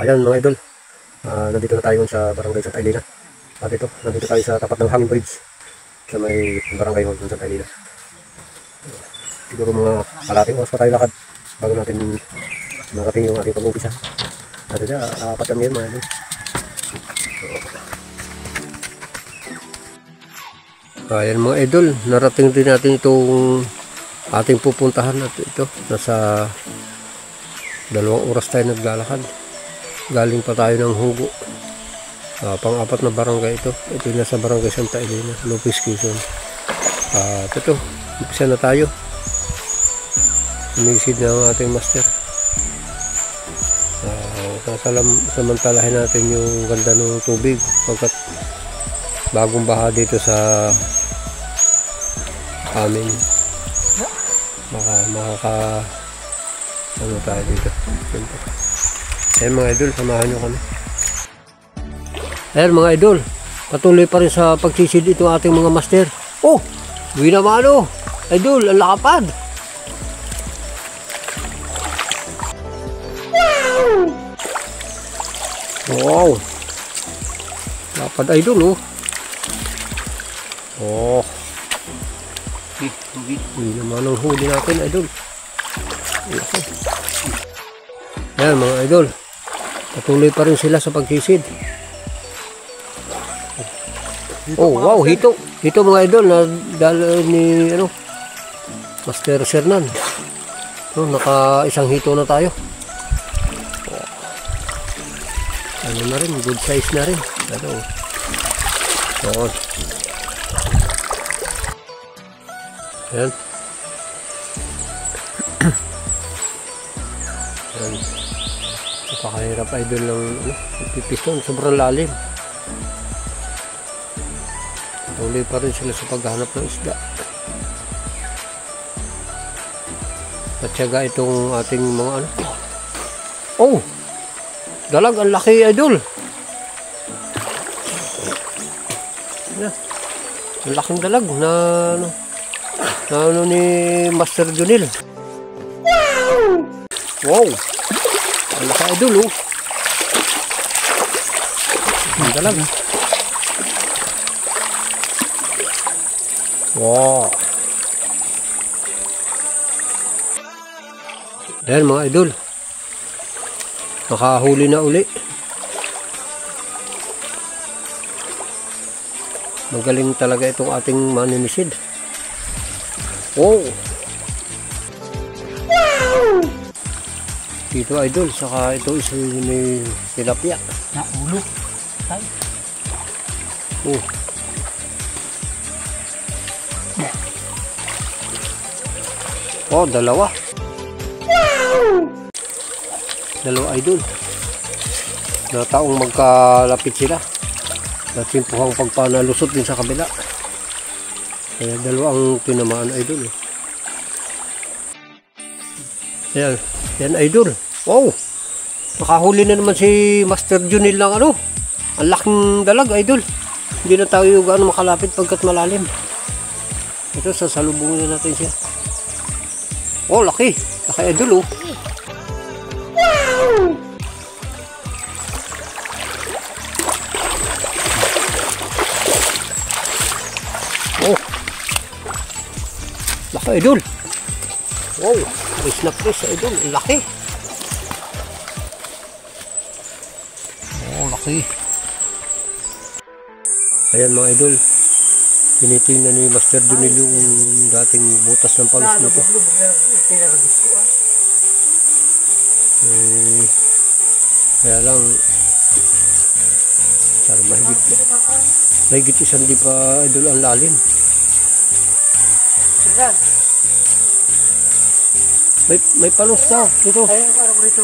Ayan mga idol, nandito na tayo sa barangay Santa Elena. At ito, nandito tayo sa tapat ng hanging bridge sa may barangay hall ng Santa Elena. Siguro mga kalating oras pa tayo lakad bago natin marating yung ating pag-umpisa. At ito, apat kami yan mga idol. Ayan mga idol, narating din natin itong ating pupuntahan. At ito, nasa 2 oras tayo naglalakad. Galing pa tayo ng Hugo. Pang-apat na barangay ito. Ito yung nasa barangay Santa Elena, Lopez, Quezon. At ito, umpisa na tayo. Sumisid na ang ating master. Samantalahin natin yung ganda ng tubig pagkat bagong baha dito sa amin. Makaka ano tayo dito. Ayan mga idol, samahan nyo kami. Ayan mga idol, patuloy pa rin sa pagsisid ito ating mga master. Oh, winamano idol, ang lakapad. Wow, lakapad idol oh. Oh, winamano ang huli natin idol. Ayan mga idol, patuloy pa rin sila sa pagsisid. Oh wow, hito mga idol na dala ni Master Sernan. Naka isang hito na tayo. Ano na rin, good size na rin. Ayan. Napakahirap idol ng pipiston, sobrang lalim. Tuloy pa rin sila sa paghahanap ng isda. At syaga itong ating mga oh, dalag, ang laki idol. Ang laking dalag na ni Master Junil. Wow, ang laki idol oh. Ang dalag. Wow. Ayan mga idol, nakahuli na uli. Magaling talaga itong ating maninisid. Wow. Dito idol, saka ito isa may tilapia na ulo. Oh. Oh, dalawa idol na taong magkalapit sila at simpuhang pagpanalusot din sa kabila, kaya dalawa ang tinamaan idol. Yan idol. Wow, nakahuli na naman si Master Junil lang ang laking dalag idol. Hindi na tayo gaano makalapit pagkat malalim. Ito, sasalubungin na natin siya. Oh, laki idol oh. Oh, laki idol. Wow, fish na fish idol, laki. Oh, laki. Ayan mga idol, tinitingnan ni Master Junil yung dating butas ng palos nito. Kaya lang mahigit isang di pa idol ang lalim. May palos daw dito. Ayun, parang rito.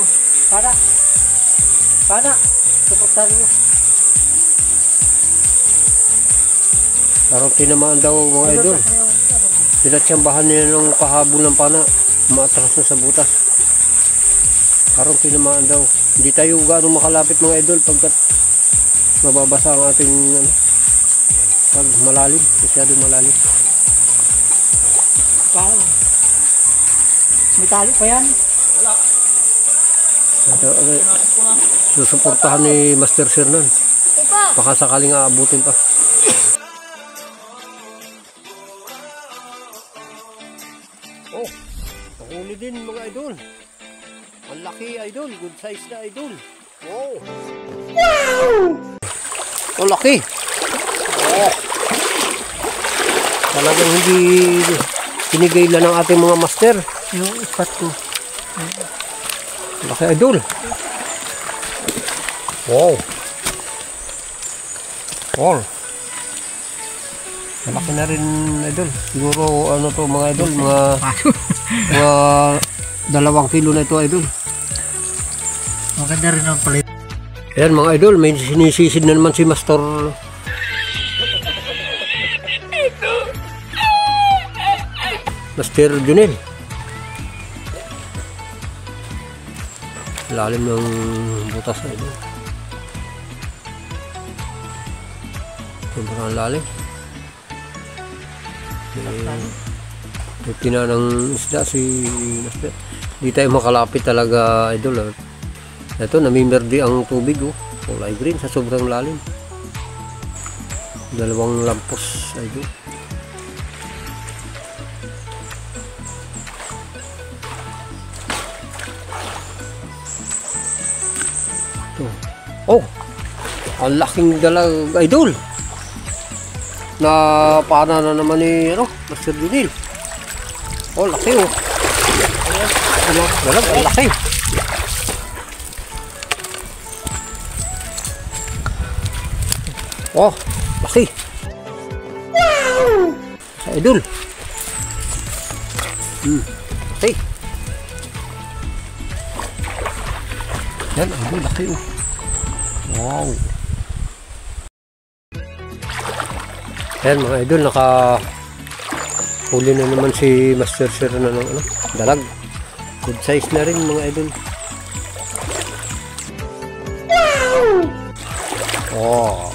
Pana. Suportahan mo. Parang tinamaan daw mga idol. Pinatsambahan niya ng pahabol ng pana. Umaatras na sa butas. Parang tinamaan daw. Hindi tayo gaano makalapit mga idol pagkat mababasa ang ating pag malalim. Masyadong malalim. Wow. May tali pa yan? Wala. Susuportahan ni Master Sernan. Baka sakaling aabutin pa. Oh, nahuli din mga idol. Ang laki idol, good size na idol. Wow! Oh, laki! Oh! Talagang hindi pinigay lang ng ating mga master. Yung ipat ko. Laki idol. Wow! Wow! Malaki na rin idol. Siguro ano to mga idol, mga 2 kilo na ito idol. Maganda rin ang palit. Ayan mga idol, may sinisisid na naman si Master Junel. Lalim ng butas na idol. Sobrang lalim. May tina ng isda si Master. Di tayo makalapit talaga idol. Ito, namimerdi ang tubig. Oh. Kulay green sa sobrang lalim. 2 lampos idol. Ito. Oh! Ang laking dalag idol. Na pana na naman ni Master Junel. Oh, laki oh. Dalag, ang laki. Oh, laki. Sa idol. Laki. Yan, idol, laki oh. Wow. Ayan mga idol, huli na naman si Master Sernan ng dalag. Good size na rin mga idol. Oh.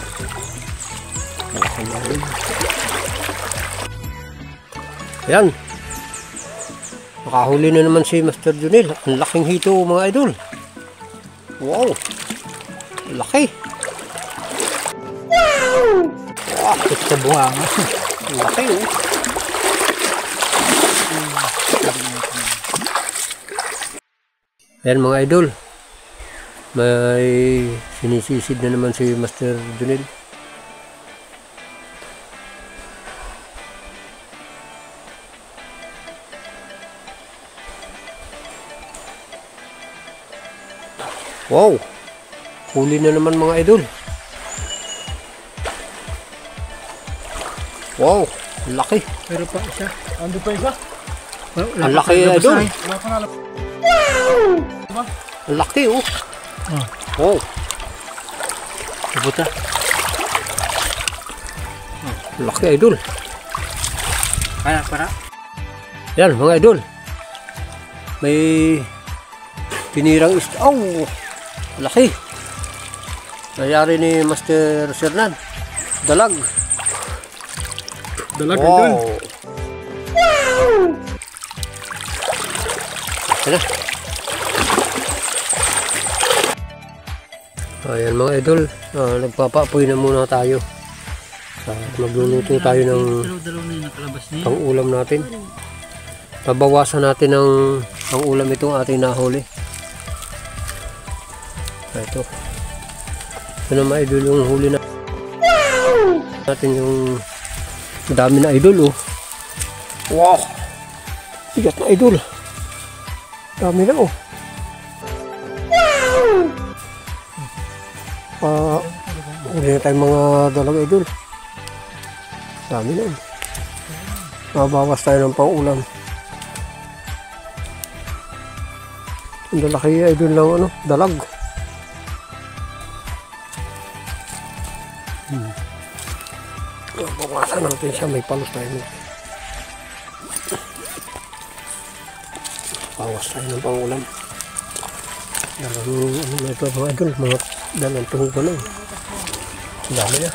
Malaki na rin. Ayan. Nakahuli na naman si Master Junel. Ang laking hito mga idol. Wow. Laki. Ito sa buhanga. Laki oh. Ayan mga idol. May sinisisid na naman si Master Junel. Wow. Huli na naman mga idol. Wow, laki. Pero pa isa. Ando pa isa? Ang laki idol. Ang laki oh. Wow. Buta. Laki idol. Para. Yan mga idol. May tinirang isda. Oh, laki. Nangyari ni Master Sernan. Dalag. Dalag wow. idol. Ayan. Ayan mga idol. Nagpapapoy na muna tayo. Magluluto tayo ng pang-ulam natin. Pabawasan natin ng pang-ulam itong ating nahuli. Ito. Ito na mga idol yung huli na natin yung dami na idol oh. Wow! Bigat na idol. Dami na oh. Hindi na tayong mga dalag idol. Dami na. Mabawas tayo ng pang-ulam. Ang lalaki idol ng dalag. Bawasan natin siya, may palos tayo. Bawas tayo ng pang-ulam. Dalang na ito mga idol, mga dalang tuhog ko lang. Dami na.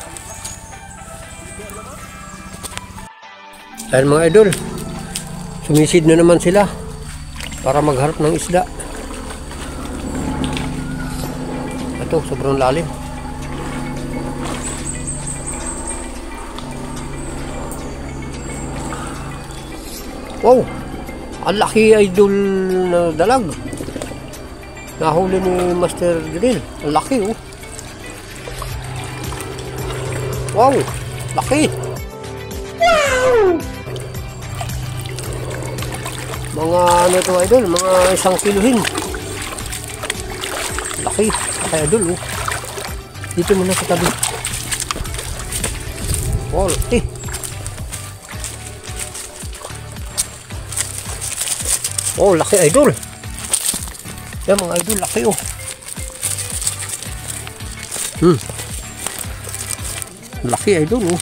Dahil mga idol, sumisid na naman sila para magharap ng isda. ito, sobrang lalim. Wow, ang laki idol na dalag. Nahuli ni Master Drill. Ang laki oh. Wow, laki. Mga ano ito idol, mga 1 kilohin. Laki, laki idol oh. Dito muna sa tabi. Wow, laki. Oh, laki idol. Yan mga idol, laki oh. Laki idol oh.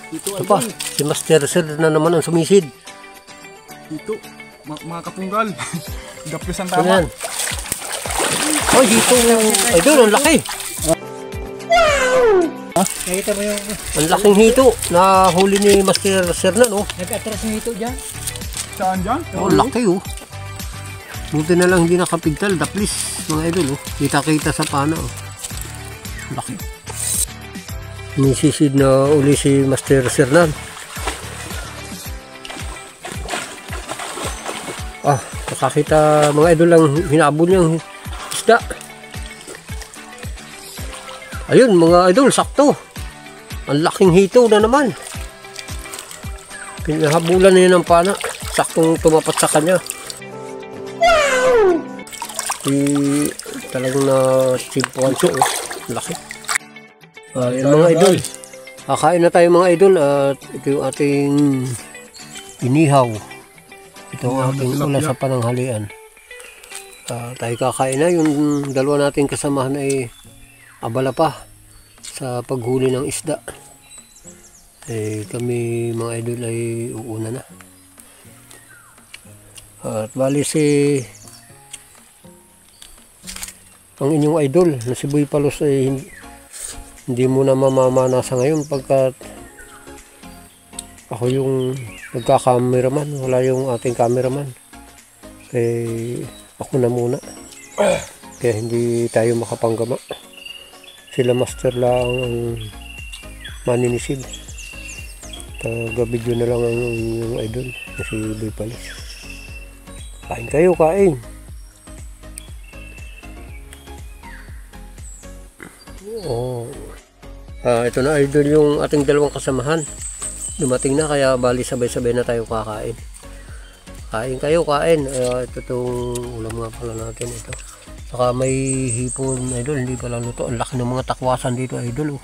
Ito pa, si Master Sir na naman ang sumisid. Dito, mga kapunggal. Gapis ang Ano tama. yan? Oh, dito idol, ang laki. Nakita mo yung Ang laking hito na huli ni Master Sir na no. nag-atras ng ito dyan? Saan dyan? Oh, laki oh. Buti na lang hindi nakapigtal, daplis mga idol oh. Kita-kita sa pana oh. Laki. Nisisid na uli si Master Sernan. Ah, nakakita mga idol lang hinabol niyang isda. Ayun mga idol, sakto. Ang laking hito na naman. Pinahabulan niya ng pana. Saktong tumapat sa kanya. Talagang na simpuan siya oh. Laki. Yung mga idol, kakain na tayo mga idol at ito yung ating inihaw. Ito ang ating ulam sa pananghalian. Tayo kakain na. Yung dalawa nating kasamahan ay abala pa sa paghuli ng isda. Kami mga idol ay uuna na. At bali si ang inyong idol na si Boy Palos ay hindi mo na mamamana sa ngayon pagkat ako yung nagka-cameraman, wala yung ating cameraman. Ako na muna. Kaya hindi tayo makapanggama. Sila Master lang ang maninisid. Taga-video na lang ang yung idol na si Boy Palos. Kain kayo, kain. Oh. Ito na idol yung ating dalawang kasamahan. Dumating na kaya bali sabay-sabay na tayo kakain. Kain kayo, kain. Ito itong ulam nga pala natin ito. Saka may hipon idol, hindi pala luto. Ang laki ng mga takwasan dito idol oh.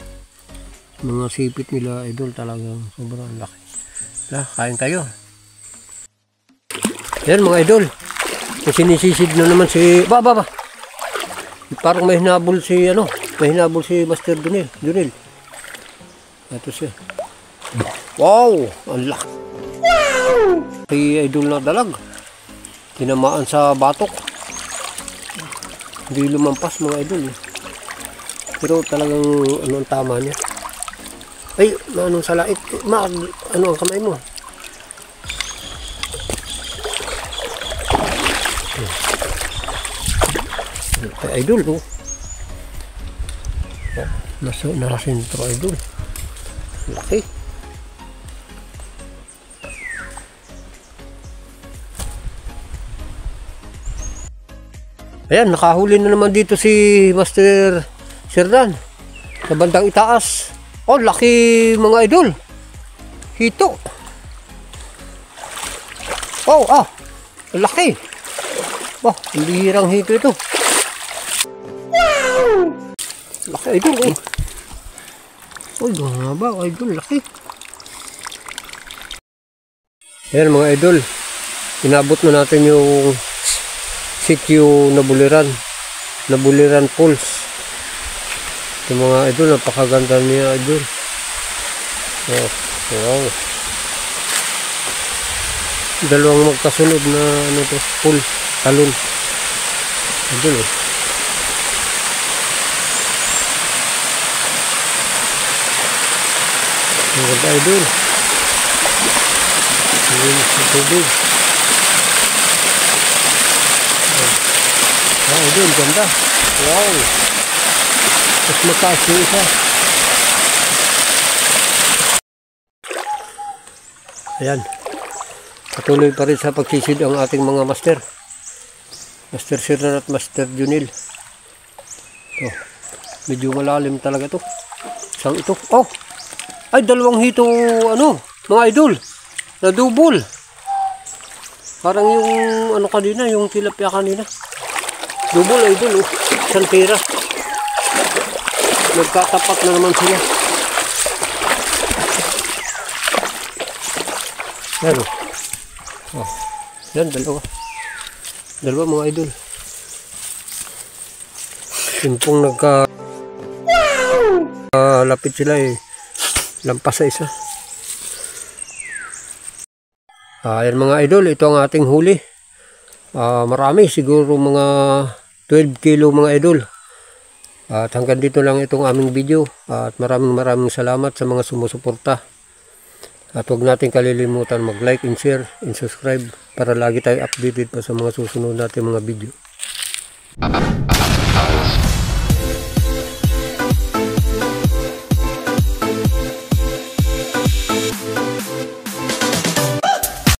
Mga sipit nila idol talagang sobrang laki. Kain kayo. Yan mga idol. Sinisisid na naman si ba. Parang may hinabol si ano. May hinabol si Master Junel. Ito siya. Wow! Ang laki. Si idol na dalag. Tinamaan sa batok. Hindi lumampas mga idol. Pero talagang ano ang tama niya. Ay, anong salait? Ano ang kamay mo? Ay, idol oh. Nasintro idol. Laki. Ayan, nakahuli na naman dito si Master Sernan sa bandang itaas. Oh, laki mga idol. Hito. Oh, laki. Bah, bihirang hito ito. Laki idol oh. Uy, gahaba idol, laki. Ayan mga idol, inabot na natin yung sitio Nabuliran Falls. Yung mga idol, napakaganda niya idol. Oh, wow. Dalawang magkasunod na ano to, pool, talon. Idol eh. Ang ganda idol. Ang linis sa tubig. Ah, idol, ganda. Wow. Mas mataas yung isa. Ayan. Patuloy pa rin sa pagsisid ang ating mga master. Master Siran at Master Junil. Oh, medyo malalim talaga to. Isang ito. Oh! Ay, dalawang hito, ano, mga idol. Nadubol. Parang yung, ano kanina, yung tilapia kanina. Dubol, idol, oh. Isang tira. Nagkatapat na naman sila. Yan, oh. Oh. Yan, dalawa. Dalawa mga idol. Simpong lapit sila eh. Lampas sa isa. Ayan mga idol, ito ang ating huli. Marami, siguro mga 12 kilo mga idol. At hanggang dito lang itong aming video. At maraming salamat sa mga sumusuporta. At huwag natin kalilimutan mag-like and share and subscribe para lagi tayo updated pa sa mga susunod natin mga video.